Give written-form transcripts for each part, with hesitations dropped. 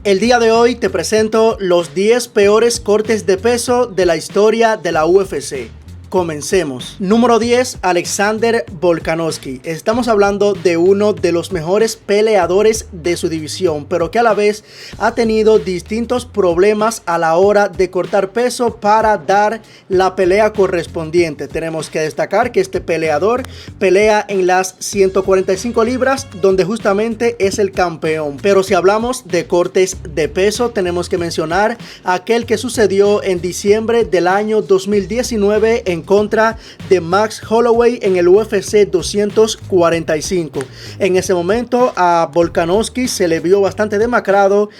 El día de hoy te presento los 10 peores cortes de peso de la historia de la UFC. Comencemos. Número 10, Alexander Volkanovski. Estamos hablando de uno de los mejores peleadores de su división, pero que a la vez ha tenido distintos problemas a la hora de cortar peso para dar la pelea correspondiente. Tenemos que destacar que este peleador pelea en las 145 libras, donde justamente es el campeón. Pero si hablamos de cortes de peso, tenemos que mencionar aquel que sucedió en diciembre del año 2019 en contra de Max Holloway en el UFC 245. En ese momento a Volkanovski se le vio bastante demacrado,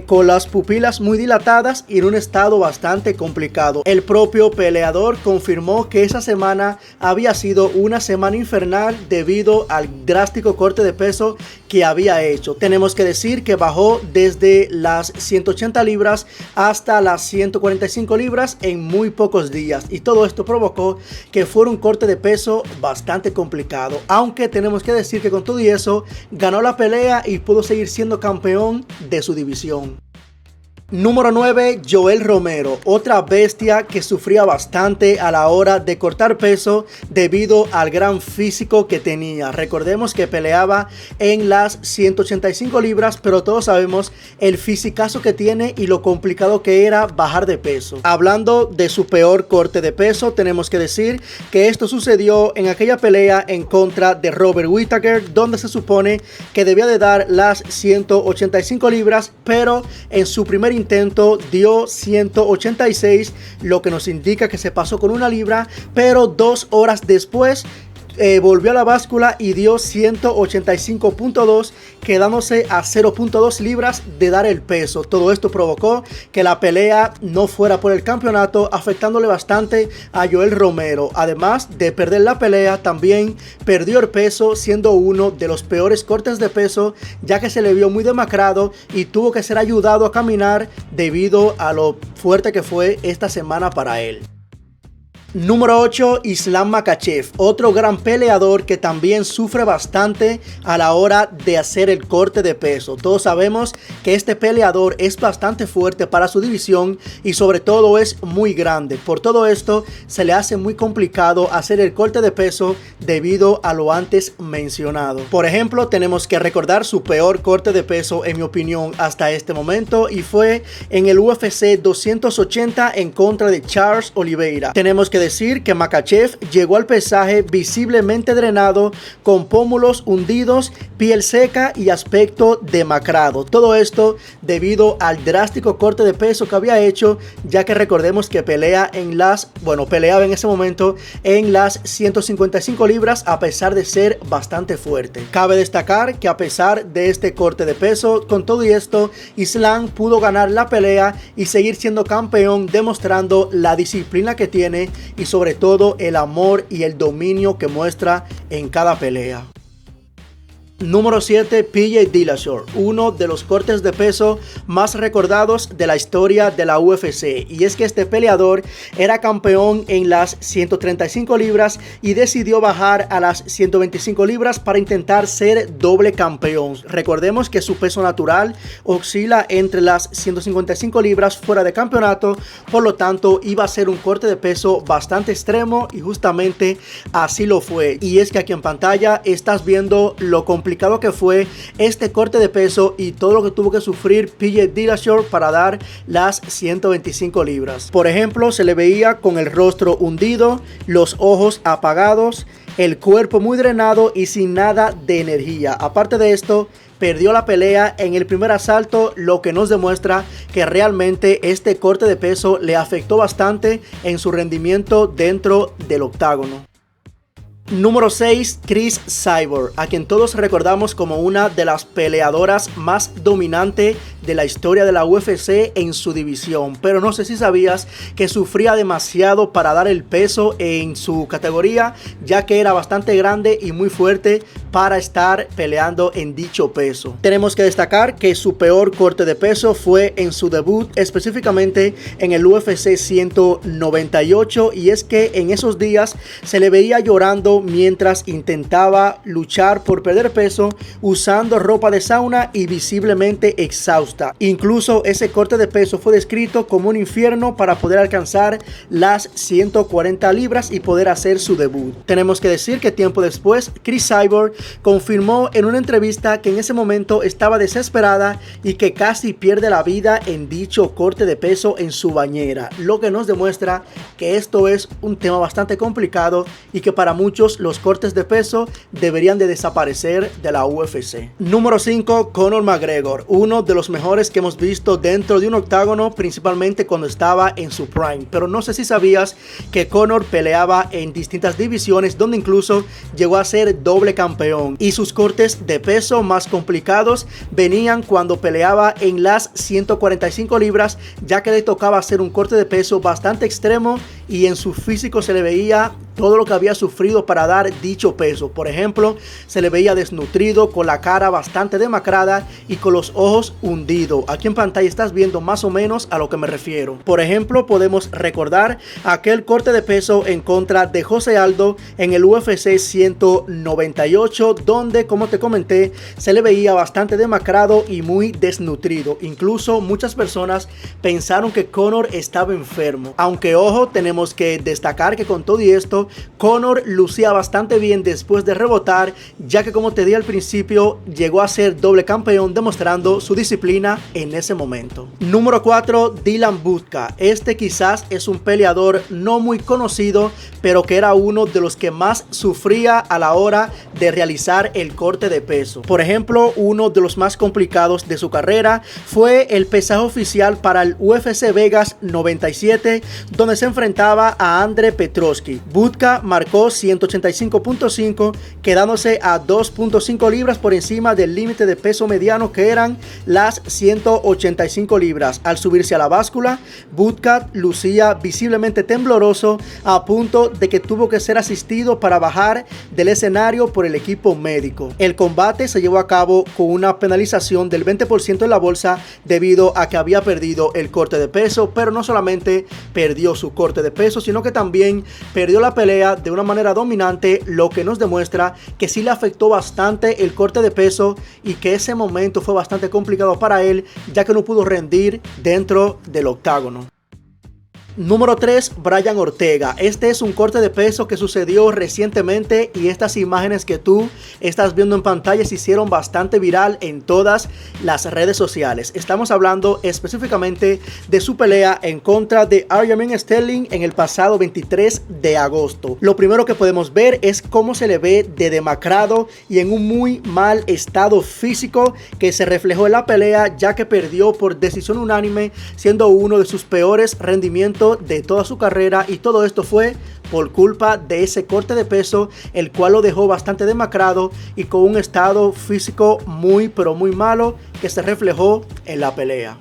con las pupilas muy dilatadas y en un estado bastante complicado. El propio peleador confirmó que esa semana había sido una semana infernal debido al drástico corte de peso que había hecho. Tenemos que decir que bajó desde las 180 libras hasta las 145 libras en muy pocos días, y todo esto provocó que fuera un corte de peso bastante complicado, aunque tenemos que decir que con todo y eso ganó la pelea y pudo seguir siendo campeón de su división. Número 9, Yoel Romero, otra bestia que sufría bastante a la hora de cortar peso debido al gran físico que tenía. Recordemos que peleaba en las 185 libras, pero todos sabemos el fisicazo que tiene y lo complicado que era bajar de peso. Hablando de su peor corte de peso, tenemos que decir que esto sucedió en aquella pelea en contra de Robert Whittaker, donde se supone que debía de dar las 185 libras, pero en su primer intento dio 186, lo que nos indica que se pasó con una libra, pero 2 horas después volvió a la báscula y dio 185.2, quedándose a 0.2 libras de dar el peso. Todo esto provocó que la pelea no fuera por el campeonato, afectándole bastante a Yoel Romero. Además de perder la pelea, también perdió el peso, siendo uno de los peores cortes de peso, ya que se le vio muy demacrado y tuvo que ser ayudado a caminar debido a lo fuerte que fue esta semana para él. Número 8, Islam Makhachev, otro gran peleador que también sufre bastante a la hora de hacer el corte de peso. Todos sabemos que este peleador es bastante fuerte para su división y sobre todo es muy grande. Por todo esto se le hace muy complicado hacer el corte de peso debido a lo antes mencionado. Por ejemplo, tenemos que recordar su peor corte de peso en mi opinión hasta este momento, y fue en el UFC 280 en contra de Charles Oliveira. Tenemos que decir que Makhachev llegó al pesaje visiblemente drenado, con pómulos hundidos, piel seca y aspecto demacrado. Todo esto debido al drástico corte de peso que había hecho, ya que recordemos que peleaba en ese momento en las 155 libras, a pesar de ser bastante fuerte. Cabe destacar que a pesar de este corte de peso, con todo y esto, Islam pudo ganar la pelea y seguir siendo campeón, demostrando la disciplina que tiene y sobre todo el amor y el dominio que muestra en cada pelea. Número 7, PJ Dillashaw, uno de los cortes de peso más recordados de la historia de la UFC. Y es que este peleador era campeón en las 135 libras y decidió bajar a las 125 libras para intentar ser doble campeón. Recordemos que su peso natural oscila entre las 155 libras fuera de campeonato, por lo tanto iba a ser un corte de peso bastante extremo, y justamente así lo fue. Y es que aquí en pantalla estás viendo lo complicado que fue este corte de peso y todo lo que tuvo que sufrir PJ Dillashaw para dar las 125 libras. Por ejemplo, se le veía con el rostro hundido, los ojos apagados, el cuerpo muy drenado y sin nada de energía. Aparte de esto, perdió la pelea en el primer asalto, lo que nos demuestra que realmente este corte de peso le afectó bastante en su rendimiento dentro del octágono. Número 6, Cris Cyborg, a quien todos recordamos como una de las peleadoras más dominantes de la historia de la UFC en su división. Pero no sé si sabías que sufría demasiado para dar el peso en su categoría, ya que era bastante grande y muy fuerte para estar peleando en dicho peso. Tenemos que destacar que su peor corte de peso fue en su debut, específicamente en el UFC 198, y es que en esos días se le veía llorando mientras intentaba luchar por perder peso usando ropa de sauna y visiblemente exhausta. Incluso ese corte de peso fue descrito como un infierno para poder alcanzar las 140 libras y poder hacer su debut. Tenemos que decir que tiempo después Cris Cyborg confirmó en una entrevista que en ese momento estaba desesperada y que casi pierde la vida en dicho corte de peso en su bañera, lo que nos demuestra que esto es un tema bastante complicado y que para muchos los cortes de peso deberían de desaparecer de la UFC. Número 5, Conor McGregor, uno de los mejores que hemos visto dentro de un octágono, principalmente cuando estaba en su prime. Pero no sé si sabías que Conor peleaba en distintas divisiones, donde incluso llegó a ser doble campeón, y sus cortes de peso más complicados venían cuando peleaba en las 145 libras, ya que le tocaba hacer un corte de peso bastante extremo y en su físico se le veía todo lo que había sufrido para dar dicho peso. Por ejemplo, se le veía desnutrido, con la cara bastante demacrada y con los ojos hundidos. Aquí en pantalla estás viendo más o menos a lo que me refiero. Por ejemplo, podemos recordar aquel corte de peso en contra de José Aldo en el UFC 198, donde, como te comenté, se le veía bastante demacrado y muy desnutrido. Incluso muchas personas pensaron que Conor estaba enfermo. Aunque, ojo, tenemos que destacar que con todo y esto, Conor lucía bastante bien después de rebotar, ya que, como te di al principio, llegó a ser doble campeón, demostrando su disciplina en ese momento. Número 4, Dylan Budka. Este quizás es un peleador no muy conocido, pero que era uno de los que más sufría a la hora de realizar el corte de peso. Por ejemplo, uno de los más complicados de su carrera fue el pesaje oficial para el UFC Vegas 97, donde se enfrentaba a Andre Petroski. Budka marcó 185.5, quedándose a 2.5 libras por encima del límite de peso mediano, que eran las 185 libras. Al subirse a la báscula, Budka lucía visiblemente tembloroso, a punto de que tuvo que ser asistido para bajar del escenario por el equipo médico. El combate se llevó a cabo con una penalización del 20% en la bolsa debido a que había perdido el corte de peso, pero no solamente perdió su corte de peso, sino que también perdió la pelea de una manera dominante, lo que nos demuestra que sí le afectó bastante el corte de peso y que ese momento fue bastante complicado para él, ya que no pudo rendir dentro del octágono. Número 3, Brian Ortega. Este es un corte de peso que sucedió recientemente y estas imágenes que tú estás viendo en pantalla se hicieron bastante viral en todas las redes sociales. Estamos hablando específicamente de su pelea en contra de Aljamain Sterling en el pasado 23 de agosto. Lo primero que podemos ver es cómo se le ve de demacrado y en un muy mal estado físico, que se reflejó en la pelea, ya que perdió por decisión unánime, siendo uno de sus peores rendimientos de toda su carrera, y todo esto fue por culpa de ese corte de peso, el cual lo dejó bastante demacrado y con un estado físico muy pero muy malo, que se reflejó en la pelea.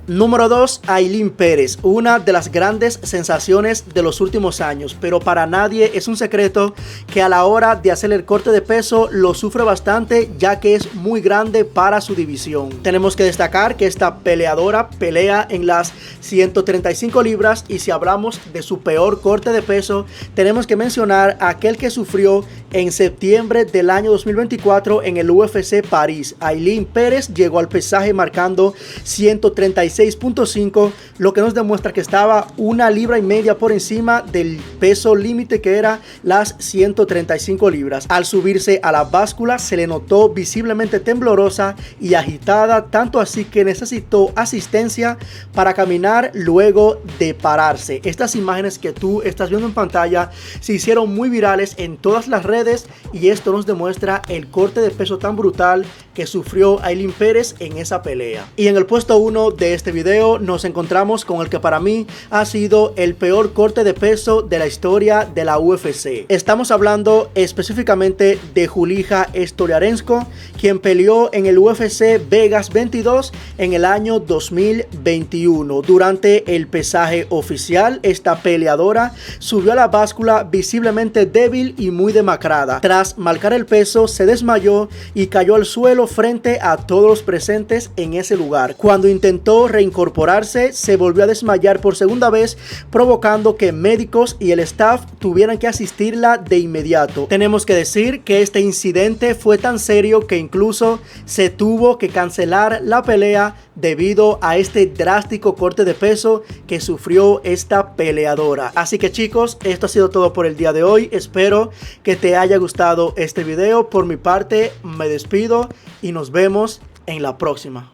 Número 2, Ailin Pérez, una de las grandes sensaciones de los últimos años, pero para nadie es un secreto que a la hora de hacer el corte de peso lo sufre bastante, ya que es muy grande para su división. Tenemos que destacar que esta peleadora pelea en las 135 libras, y si hablamos de su peor corte de peso, tenemos que mencionar aquel que sufrió en septiembre del año 2024 en el UFC París. Ailin Pérez llegó al pesaje marcando 136.5, lo que nos demuestra que estaba 1,5 libras por encima del peso límite, que era las 135 libras. Al subirse a la báscula se le notó visiblemente temblorosa y agitada, tanto así que necesitó asistencia para caminar luego de pararse. Estas imágenes que tú estás viendo en pantalla se hicieron muy virales en todas las redes, y esto nos demuestra el corte de peso tan brutal que sufrió Ailin Pérez en esa pelea. Y en el puesto 1 de este video nos encontramos con el que para mí ha sido el peor corte de peso de la historia de la UFC. Estamos hablando específicamente de Julija Stoliarenko, quien peleó en el UFC Vegas 22 en el año 2021. Durante el pesaje oficial, esta peleadora subió a la báscula visiblemente débil y muy demacrada. parada. Tras marcar el peso, se desmayó y cayó al suelo frente a todos los presentes en ese lugar. Cuando intentó reincorporarse, se volvió a desmayar por segunda vez, provocando que médicos y el staff tuvieran que asistirla de inmediato. Tenemos que decir que este incidente fue tan serio que incluso se tuvo que cancelar la pelea debido a este drástico corte de peso que sufrió esta peleadora. Así que chicos, esto ha sido todo por el día de hoy. Espero que te haya gustado este video. Por mi parte, me despido y nos vemos en la próxima.